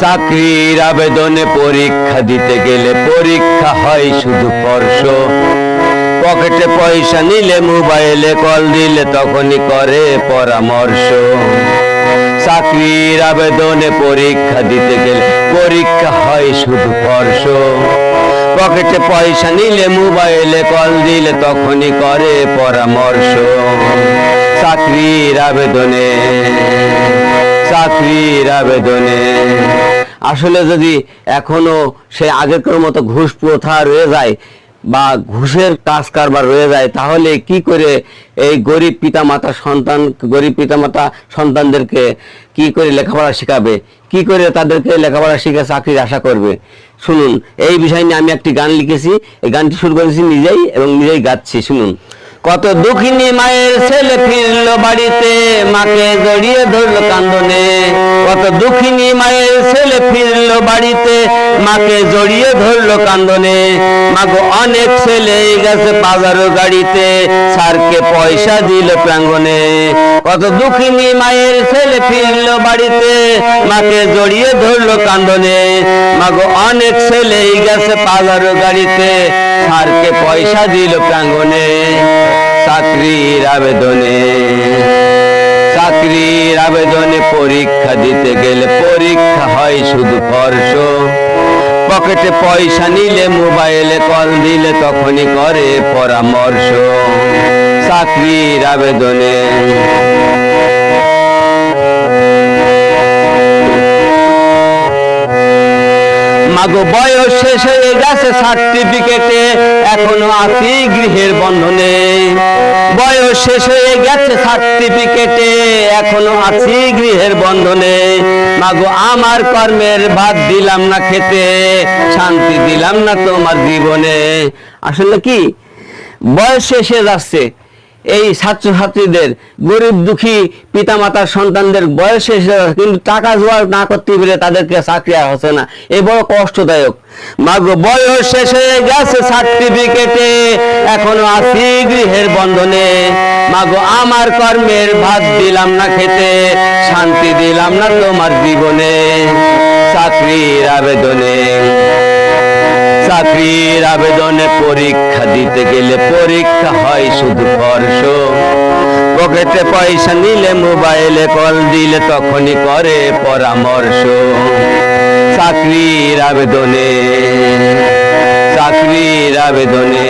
চাকরির আবেদনে পরীক্ষা দিতে গেলে পরীক্ষা হয় শুধু স্পর্শ। পকেটে পয়সা নিলে মোবাইলে কল দিলে তখনই করে পরামর্শ। চাকরির আবেদনে পরীক্ষা দিতে গেলে পরীক্ষা হয় শুধু স্পর্শ। পকেটে পয়সা নিলে মোবাইলে কল দিলে তখনই করে পরামর্শ। চাকরির আবেদনে চাকরির আবেদনে আসলে যদি এখনো সে আগেকার মতো ঘুষ প্রথা রয়ে যায় বা ঘুষের কাজ কারবার রয়ে যায়, তাহলে কি করে এই গরিব পিতামাতা সন্তানদেরকে কি করে লেখাপড়া শেখাবে, কি করে তাদেরকে লেখাপড়া শিখে চাকরির আশা করবে? শুনুন, এই বিষয় নিয়ে আমি একটি গান লিখেছি। এই গানটি শুরু করেছি নিজেই এবং নিজেই গাচ্ছি, শুনুন। কত দুঃখিনী মায়ের ছেলে ফিরলো বাড়িতে, মাকে জড়িয়ে ধরলো কান্দনে। কত দুঃখিনী মায়ের ছেলে ফিরলো বাড়িতে, মাকে জড়িয়ে ধরলো কান্দনে। মাগো অনেক ছেলে গেছে বাজারও গাড়িতে, স্যারকে পয়সা দিল প্রাঙ্গনে। কত দুঃখিনী মায়ের ছেলে ফিরলো বাড়িতে, মাকে জড়িয়ে ধরলো কান্দনে। মাগো অনেক ছেলে গেছে বাজারও গাড়িতে, স্যারকে পয়সা দিল প্রাঙ্গনে। চাকরির আবেদনে চাকরির আবেদনে পরীক্ষা দিতে গেলে পরীক্ষা হয় শুধু স্পর্শ। পকেটে পয়সা নিলে মোবাইলে কল দিলে তখনই করে পরামর্শ। চাকরির আবেদনে মাগো বয়স শেষ হয়ে গেছে সার্টিফিকেটে, এখনো আছি গৃহের বন্ধনে। বয়স শেষ হয়ে গেছে সার্টিফিকেটে, এখনো আছি গৃহের বন্ধনে। মাগো আমার কর্মের ভাত দিলাম না খেতে, শান্তি দিলাম না তোমার জীবনে। আসলে কি, বয়স শেষে যাচ্ছে এই ছাত্রছাত্রীদের, গরিব দুঃখী পিতামাতার সন্তানদের বয়স শেষ হয়ে যাচ্ছে, কিন্তু টাকা জোগাড় না করতে পেরে তাদেরকে চাকরি আর হচ্ছে না। এই বড় কষ্টদায়ক। মাগো বয়স শেষ হয়ে গেছে সার্টিফিকেটে, এখনো আছি গৃহের বন্ধনে। মাগো আমার কর্মের ভাত দিলাম না খেতে, শান্তি দিলাম না তোমার জীবনে। চাকরির আবেদনে চাকরির আবেদনে পরীক্ষা দিতে গেলে পরীক্ষা হয় শুধু স্পর্শ। পকেটে পয়সা নিলে মোবাইলে কল দিলে তখনই করে পরামর্শ। চাকরির আবেদনে চাকরির আবেদনে